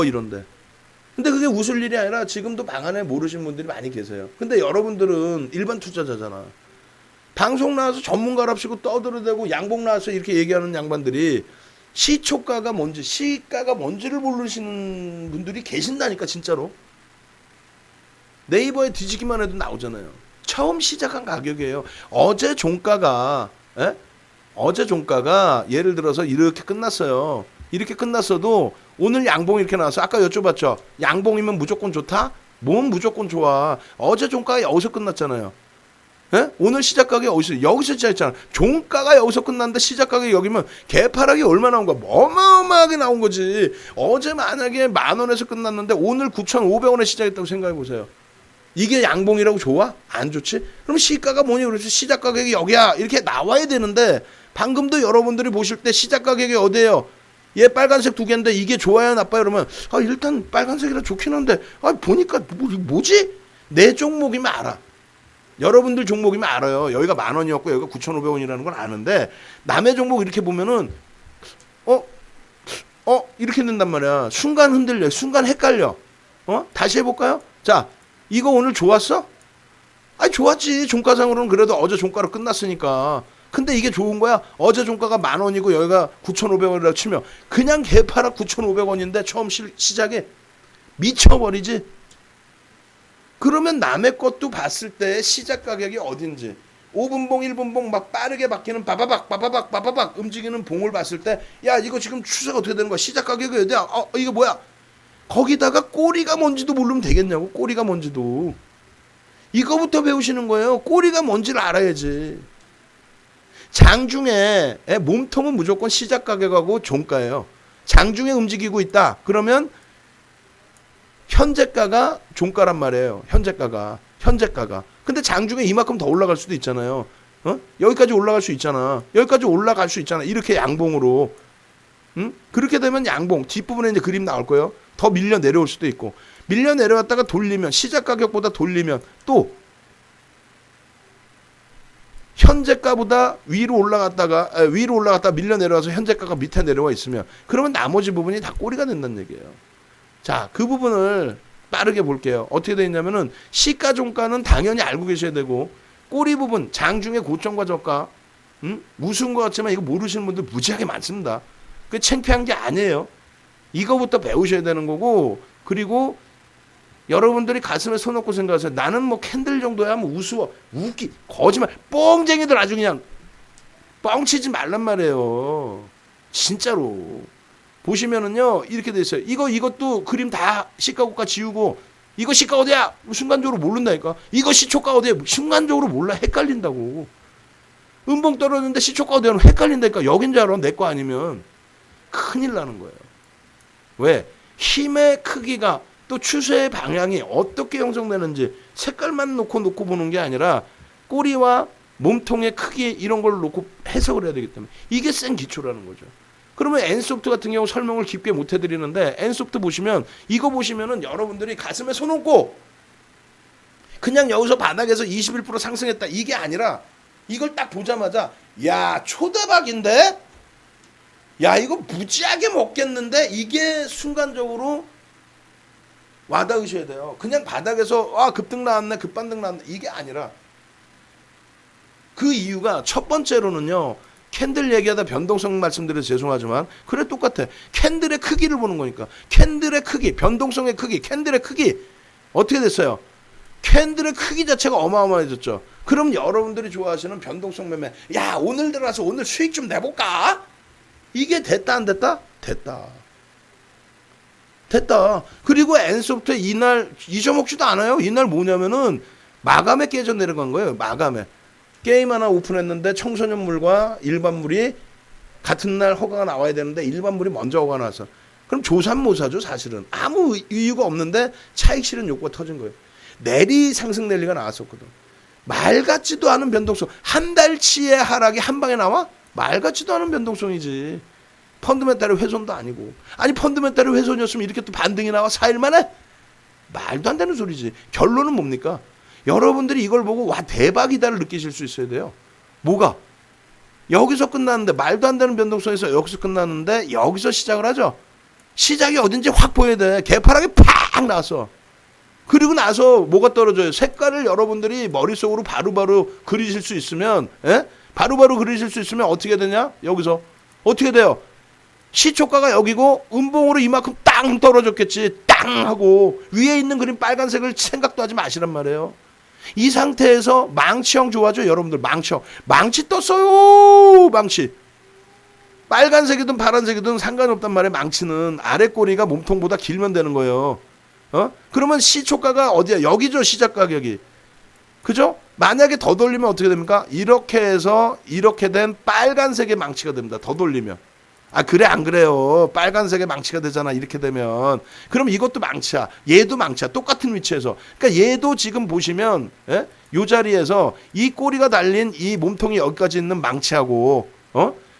이런데. 근데 그게 웃을 일이 아니라 지금도 방안에 모르시는 분들이 많이 계세요. 근데 여러분들은 일반 투자자잖아. 방송 나와서 전문가랍시고 떠들어대고 양봉 나와서 이렇게 얘기하는 양반들이 시초가가 뭔지 시가가 뭔지를 모르시는 분들이 계신다니까. 진짜로 네이버에 뒤지기만 해도 나오잖아요. 처음 시작한 가격이에요. 어제 종가가 예를 들어서 이렇게 끝났어요. 이렇게 끝났어도 오늘 양봉이 이렇게 나와서 아까 여쭤봤죠. 양봉이면 무조건 좋다? 뭔 무조건 좋아. 어제 종가가 여기서 끝났잖아요. 예? 오늘 시작 가격이 여기서 시작했잖아. 종가가 여기서 끝났는데 시작 가격이 여기면 개파락이 얼마 나온 거야? 어마어마하게 나온 거지. 어제 만약에 10,000원에서 끝났는데 오늘 9,500원에 시작했다고 생각해 보세요. 이게 양봉이라고 좋아? 안 좋지? 그럼 시가가 뭐니? 그래서 시작 가격이 여기야. 이렇게 나와야 되는데 방금도 여러분들이 보실 때 시작 가격이 어디예요? 얘 빨간색 두 개인데 이게 좋아요 나빠요? 그러면 일단 빨간색이라 좋긴 한데 보니까 뭐지? 내 종목이면 알아. 여러분들 종목이면 알아요. 여기가 10,000원이었고 여기가 9,500원이라는 건 아는데 남의 종목 이렇게 보면은 이렇게 된단 말이야. 순간 흔들려. 순간 헷갈려. 다시 해볼까요? 자, 이거 오늘 좋았어? 좋았지. 종가상으로는 그래도 어제 종가로 끝났으니까. 근데 이게 좋은 거야? 어제 종가가 10,000원이고 여기가 9,500원이라고 치면 그냥 개파락 9,500원인데 처음 시작에 미쳐버리지. 그러면 남의 것도 봤을 때 시작 가격이 어딘지 5분봉 1분봉 막 빠르게 바뀌는 바바박 움직이는 봉을 봤을 때 야 이거 지금 추세가 어떻게 되는 거야? 시작 가격이 어디야? 이거 뭐야? 거기다가 꼬리가 뭔지도 모르면 되겠냐고. 꼬리가 뭔지도. 이거부터 배우시는 거예요. 꼬리가 뭔지를 알아야지. 장중에 몸통은 무조건 시작 가격하고 종가예요. 장중에 움직이고 있다. 그러면 현재가가 종가란 말이에요. 현재가가. 근데 장중에 이만큼 더 올라갈 수도 있잖아요. 여기까지 올라갈 수 있잖아. 여기까지 올라갈 수 있잖아. 이렇게 양봉으로. 그렇게 되면 양봉. 뒷부분에 이제 그림 나올 거예요. 더 밀려 내려올 수도 있고. 밀려 내려왔다가 돌리면, 시작 가격보다 돌리면 또 현재가보다 위로 올라갔다가 밀려 내려와서 현재가가 밑에 내려와 있으면, 그러면 나머지 부분이 다 꼬리가 된다는 얘기예요. 자, 그 부분을 빠르게 볼게요. 어떻게 되어 있냐면은 시가 종가는 당연히 알고 계셔야 되고, 꼬리 부분 장중에 고점과 저가 무서운 것 같지만 이거 모르시는 분들 무지하게 많습니다. 그 창피한 게 아니에요. 이거부터 배우셔야 되는 거고, 그리고 여러분들이 가슴에 손 얹고 생각하세요. 나는 뭐 캔들 정도야 뭐 우스워, 웃기, 거짓말, 뻥쟁이들 아주 그냥 뻥치지 말란 말이에요. 진짜로. 보시면은요 이렇게 돼 있어요. 이것도 그림 다 시가 고가 지우고, 이거 시가 어디야? 순간적으로 모른다니까. 이거 시초가 어디야? 순간적으로 몰라. 헷갈린다고. 음봉 떨어졌는데 시초가 어디야? 헷갈린다니까. 여긴 줄 알아. 내 거 아니면. 큰일 나는 거예요. 왜? 힘의 크기가, 또 추세의 방향이 어떻게 형성되는지 색깔만 놓고 보는 게 아니라 꼬리와 몸통의 크기 이런 걸 놓고 해석을 해야 되기 때문에 이게 센 기초라는 거죠. 그러면 엔소프트 같은 경우 설명을 깊게 못 해드리는데, 엔소프트 보시면, 이거 보시면은 여러분들이 가슴에 손 얹고 그냥 여기서 바닥에서 21% 상승했다 이게 아니라, 이걸 딱 보자마자 야 초대박인데, 야 이거 무지하게 먹겠는데, 이게 순간적으로 와닿으셔야 돼요. 그냥 바닥에서 급등 나왔네, 급반등 나왔네 이게 아니라, 그 이유가 첫 번째로는요, 캔들 얘기하다 변동성 말씀드려서 죄송하지만 그래 똑같아. 캔들의 크기를 보는 거니까. 캔들의 크기, 변동성의 크기, 캔들의 크기 어떻게 됐어요? 캔들의 크기 자체가 어마어마해졌죠. 그럼 여러분들이 좋아하시는 변동성 매매, 야 오늘 들어가서 오늘 수익 좀 내볼까? 이게 됐다 안 됐다? 됐다. 그리고 엔소프트 이날 잊어먹지도 않아요. 이날 뭐냐면은 마감에 깨져 내려간 거예요. 마감에. 게임 하나 오픈했는데 청소년물과 일반물이 같은 날 허가가 나와야 되는데 일반물이 먼저 허가가 나와서, 그럼 조삼모사죠. 사실은 아무 이유가 없는데 차익 실현 욕구가 터진 거예요. 내리 상승 랠리가 나왔었거든. 말 같지도 않은 변동성. 한 달치의 하락이 한 방에 나와? 말 같지도 않은 변동성이지. 펀드멘탈의 훼손도 아니고. 아니 펀드멘탈의 훼손이었으면 이렇게 또 반등이 나와 4일 만에? 말도 안 되는 소리지. 결론은 뭡니까? 여러분들이 이걸 보고 와 대박이다를 느끼실 수 있어야 돼요. 뭐가? 여기서 끝났는데, 말도 안 되는 변동성에서 여기서 끝났는데 여기서 시작을 하죠. 시작이 어딘지 확 보여야 돼. 개파락이 팍 나왔어. 그리고 나서 뭐가 떨어져요? 색깔을 여러분들이 머릿속으로 바로바로 그리실 수 있으면, 바로바로 그리실 수 있으면 어떻게 되냐? 여기서 어떻게 돼요? 시초가가 여기고 음봉으로 이만큼 땅 떨어졌겠지. 땅 하고 위에 있는 그림 빨간색을 생각도 하지 마시란 말이에요. 이 상태에서 망치형 좋아하죠? 여러분들 망치형. 망치 떴어요. 망치. 빨간색이든 파란색이든 상관없단 말이에요. 망치는 아래 꼬리가 몸통보다 길면 되는 거예요. 그러면 시초가가 어디야? 여기죠. 시작 가격이. 그죠? 만약에 더 돌리면 어떻게 됩니까? 이렇게 해서 이렇게 된 빨간색의 망치가 됩니다. 더 돌리면. 아 그래 안 그래요? 빨간색의 망치가 되잖아. 이렇게 되면. 그럼 이것도 망치야. 얘도 망치야. 똑같은 위치에서. 그러니까 얘도 지금 보시면 요 자리에서 이 꼬리가 달린 이 몸통이 여기까지 있는 망치하고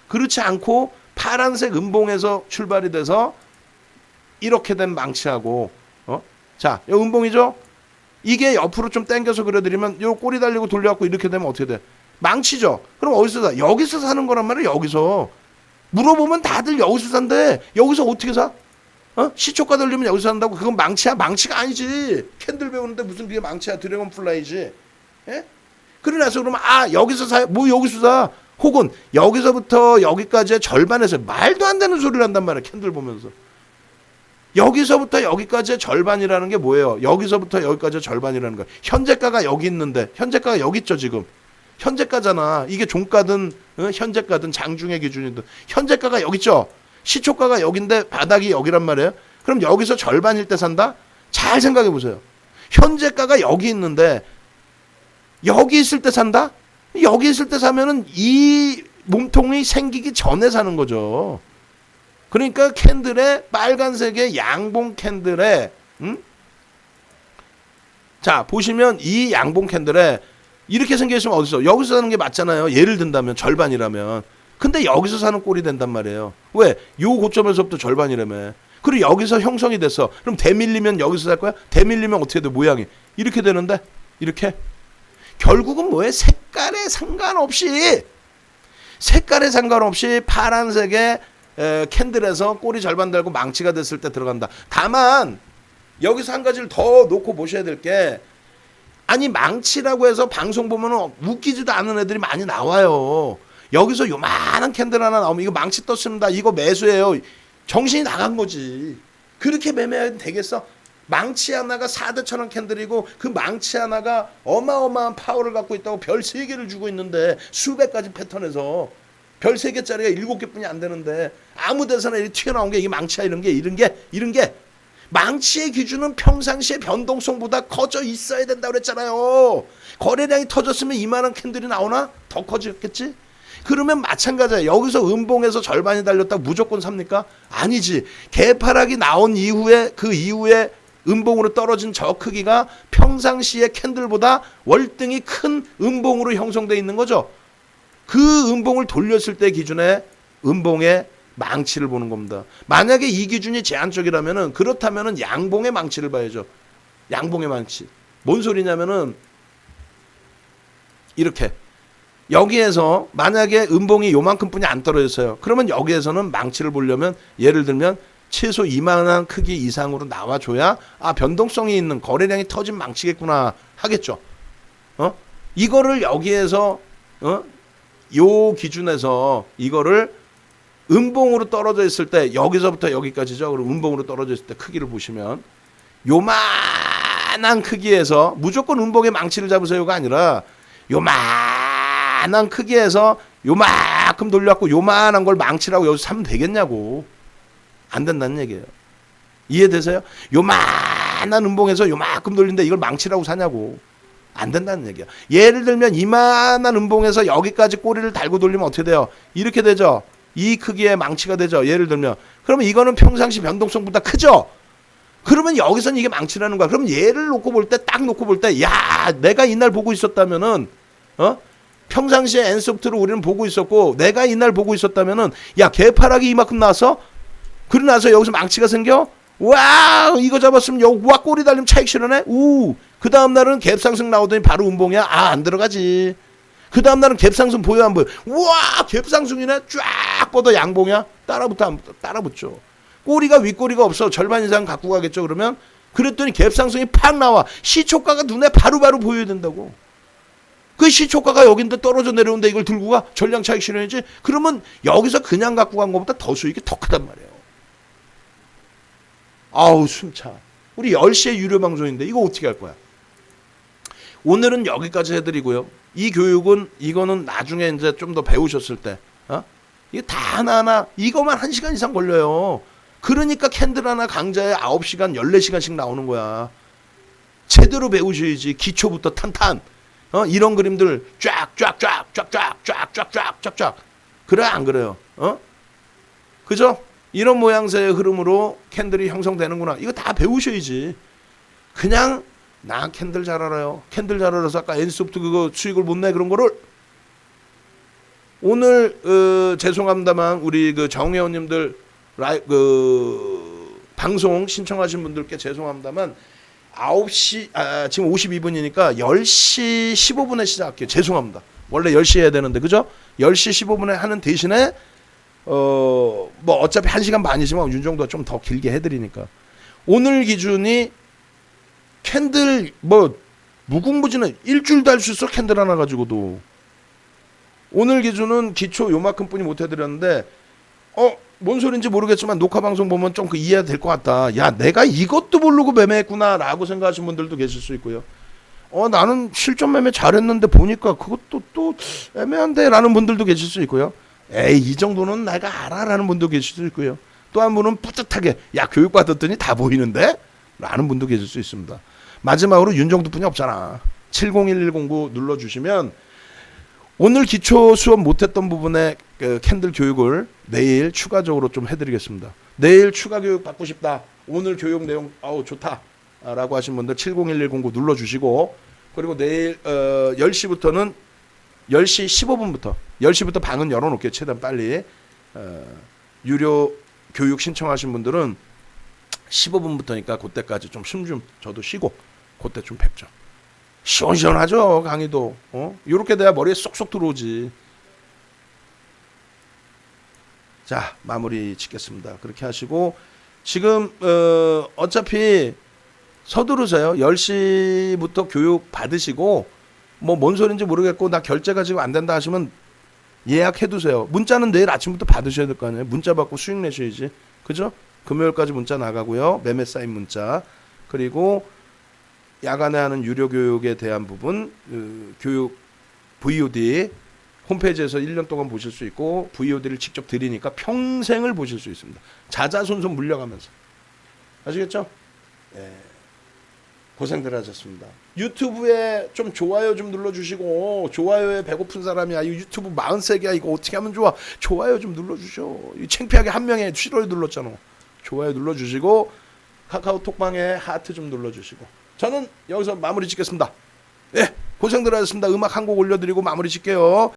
그렇지 않고 파란색 음봉에서 출발이 돼서 이렇게 된 망치하고 자, 요 음봉이죠? 이게 옆으로 좀 당겨서 그려드리면 요 꼬리 달리고 돌려갖고 이렇게 되면 어떻게 돼? 망치죠? 그럼 어디서 사? 여기서 사는 거란 말이에요. 여기서. 물어보면 다들 여기서 산대. 여기서 어떻게 사? 시초가 들리면 여기서 산다고? 그건 망치야? 망치가 아니지. 캔들 배우는데 무슨 그게 망치야? 드래곤 플라이지. 예? 그러나서 그러면 여기서 사요? 뭐 여기서 사? 혹은 여기서부터 여기까지의 절반에서 말도 안 되는 소리를 한단 말이야. 캔들 보면서. 여기서부터 여기까지의 절반이라는 게 뭐예요? 여기서부터 여기까지의 절반이라는 거예요. 현재가가 여기 있는데, 현재가가 여기 있죠 지금. 현재가잖아. 이게 종가든 현재가든 장중의 기준이든 현재가가 여기 있죠. 시초가가 여긴데 바닥이 여기란 말이에요. 그럼 여기서 절반일 때 산다? 잘 생각해 보세요. 현재가가 여기 있는데 여기 있을 때 산다? 여기 있을 때 사면은 이 몸통이 생기기 전에 사는 거죠. 그러니까 캔들에 빨간색의 양봉 캔들에 자 보시면 이 양봉 캔들에 이렇게 생겨있으면 어디서 여기서 사는 게 맞잖아요. 예를 든다면 절반이라면. 근데 여기서 사는 꼴이 된단 말이에요. 왜? 요 고점에서부터 절반이라며. 그리고 여기서 형성이 됐어. 그럼 대밀리면 여기서 살 거야? 대밀리면 어떻게 돼? 모양이 이렇게 되는데 이렇게 결국은 뭐예요? 색깔에 상관없이 파란색의 캔들에서 꼬리 절반 달고 망치가 됐을 때 들어간다. 다만 여기서 한 가지를 더 놓고 보셔야 될 게 아니 망치라고 해서 방송 보면은 웃기지도 않은 애들이 많이 나와요. 여기서 요만한 캔들 하나 나오면 이거 망치 떴습니다. 이거 매수예요. 정신이 나간 거지. 그렇게 매매하면 되겠어? 망치 하나가 4대천원 캔들이고 그 망치 하나가 어마어마한 파워를 갖고 있다고 별 3개를 주고 있는데 수백 가지 패턴에서 별 3개짜리가 7개뿐이 안 되는데 아무 데서나 이렇게 튀어나온 게 이게 망치야 이런 게 망치의 기준은 평상시의 변동성보다 커져 있어야 된다고 그랬잖아요. 거래량이 터졌으면 이만한 캔들이 나오나? 더 커졌겠지? 그러면 마찬가지야. 여기서 음봉에서 절반이 달렸다 무조건 삽니까? 아니지. 개파락이 나온 이후에 그 이후에 음봉으로 떨어진 저 크기가 평상시의 캔들보다 월등히 큰 음봉으로 형성되어 있는 거죠. 그 음봉을 돌렸을 때 기준에 음봉의 망치를 보는 겁니다. 만약에 이 기준이 제한적이라면은 그렇다면은 양봉의 망치를 봐야죠. 양봉의 망치. 뭔 소리냐면은 이렇게 여기에서 만약에 음봉이 요만큼뿐이 안 떨어졌어요. 그러면 여기에서는 망치를 보려면 예를 들면 최소 이만한 크기 이상으로 나와줘야 아 변동성이 있는 거래량이 터진 망치겠구나 하겠죠. 이거를 여기에서 요 기준에서 이거를 음봉으로 떨어져 있을 때 여기서부터 여기까지죠. 그리고 음봉으로 떨어져 있을 때 크기를 보시면 요만한 크기에서 무조건 음봉의 망치를 잡으세요가 아니라 요만한 크기에서 요만큼 돌려갖고 요만한 걸 망치라고 여기서 사면 되겠냐고. 안 된다는 얘기예요. 이해되세요? 요만한 음봉에서 요만큼 돌린데 이걸 망치라고 사냐고. 안 된다는 얘기야. 예를 들면 이만한 음봉에서 여기까지 꼬리를 달고 돌리면 어떻게 돼요? 이렇게 되죠. 이 크기의 망치가 되죠. 예를 들면. 그러면 이거는 평상시 변동성보다 크죠. 그러면 여기서는 이게 망치라는 거야. 그럼 얘를 놓고 볼 때 딱 놓고 볼 때 야 내가 이날 보고 있었다면은 평상시에 엔소프트를 우리는 보고 있었고 내가 이날 보고 있었다면은 야 개파락이 이만큼 나서 그러고 나서 여기서 망치가 생겨? 와 이거 잡았으면 여기 와 꼬리 달리면 차익 실현해? 그 다음 날은 갭상승 나오더니 바로 음봉이야? 아 안 들어가지. 그 다음 날은 갭상승 보여 안 보여? 우와 갭상승이네? 쫙 뻗어 양봉이야? 따라붙죠. 꼬리가 윗꼬리가 없어. 절반 이상 갖고 가겠죠. 그러면 그랬더니 갭상승이 팍 나와. 시초가가 눈에 바로바로 보여야 된다고. 그 시초가가 여긴데 떨어져 내려오는데 이걸 들고 가? 전량 차익 실현이지? 그러면 여기서 그냥 갖고 간 것보다 더 수익이 더 크단 말이에요. 아우 숨차. 우리 10시에 유료 방송인데 이거 어떻게 할 거야? 오늘은 여기까지 해드리고요. 이 교육은 이거는 나중에 이제 좀 더 배우셨을 때 이게 다 하나하나 이거만 1시간 이상 걸려요. 그러니까 캔들 하나 강좌에 9시간 14시간씩 나오는 거야. 제대로 배우셔야지. 기초부터 탄탄. 이런 그림들 쫙쫙쫙쫙쫙쫙쫙쫙쫙 그래 안 그래요? 그죠? 이런 모양새의 흐름으로 캔들이 형성되는구나. 이거 다 배우셔야지. 그냥 나 캔들 잘 알아요. 캔들 잘 알아서 아까 엔소프트 그거 수익을 못 내 그런 거를 오늘 죄송합니다만 우리 그 정회원님들 방송 신청하신 분들께 죄송합니다만 9시 지금 52분이니까 10시 15분에 시작할게요. 죄송합니다. 원래 10시에 해야 되는데 그죠? 10시 15분에 하는 대신에 뭐 어차피 1시간 반이지만 윤정도가 좀 더 길게 해드리니까 오늘 기준이 캔들 뭐 무궁무진해. 일주일도 할 수 있어 캔들 하나 가지고도. 오늘 기준은 기초 요만큼 뿐이 못 해드렸는데 뭔 소린지 모르겠지만 녹화 방송 보면 좀 이해가 될 것 같다. 야 내가 이것도 모르고 매매했구나 라고 생각하시는 분들도 계실 수 있고요. 나는 실전 매매 잘했는데 보니까 그것도 또 애매한데 라는 분들도 계실 수 있고요. 에이 이 정도는 내가 알아 라는 분도 계실 수 있고요. 또 한 분은 뿌듯하게 야 교육받았더니 다 보이는데? 라는 분도 계실 수 있습니다. 마지막으로 윤정도 뿐이 없잖아. 701109 눌러주시면 오늘 기초 수업 못했던 부분에 그 캔들 교육을 내일 추가적으로 좀 해드리겠습니다. 내일 추가 교육 받고 싶다. 오늘 교육 내용 좋다. 라고 하신 분들 701109 눌러주시고 그리고 내일 10시부터는 10시 15분부터 10시부터 방은 열어놓을게요. 최대한 빨리 유료 교육 신청하신 분들은 15분부터니까 그때까지 좀 숨 좀 저도 쉬고 그때 좀 뵙죠. 시원시원하죠 강의도. 이렇게 돼야 머리에 쏙쏙 들어오지. 자 마무리 짓겠습니다. 그렇게 하시고 지금 어차피 서두르세요. 10시부터 교육 받으시고 뭐 뭔 소리인지 모르겠고 나 결제가 지금 안 된다 하시면 예약해두세요. 문자는 내일 아침부터 받으셔야 될 거 아니에요. 문자 받고 수익 내셔야지. 그죠? 금요일까지 문자 나가고요. 매매 사인 문자. 그리고 야간에 하는 유료 교육에 대한 부분 교육 VOD 홈페이지에서 1년 동안 보실 수 있고 VOD를 직접 드리니까 평생을 보실 수 있습니다. 자자손손 물려가면서. 아시겠죠? 예. 고생들 하셨습니다. 유튜브에 좀 좋아요 좀 눌러주시고 좋아요에 배고픈 사람이야. 이 유튜브 43개야. 이거 어떻게 하면 좋아. 좋아요 좀 눌러주셔. 창피하게 한 명에 싫어요 눌렀잖아. 좋아요 눌러주시고 카카오톡방에 하트 좀 눌러주시고 저는 여기서 마무리 짓겠습니다. 예, 고생들 하셨습니다. 음악 한 곡 올려드리고 마무리 짓게요.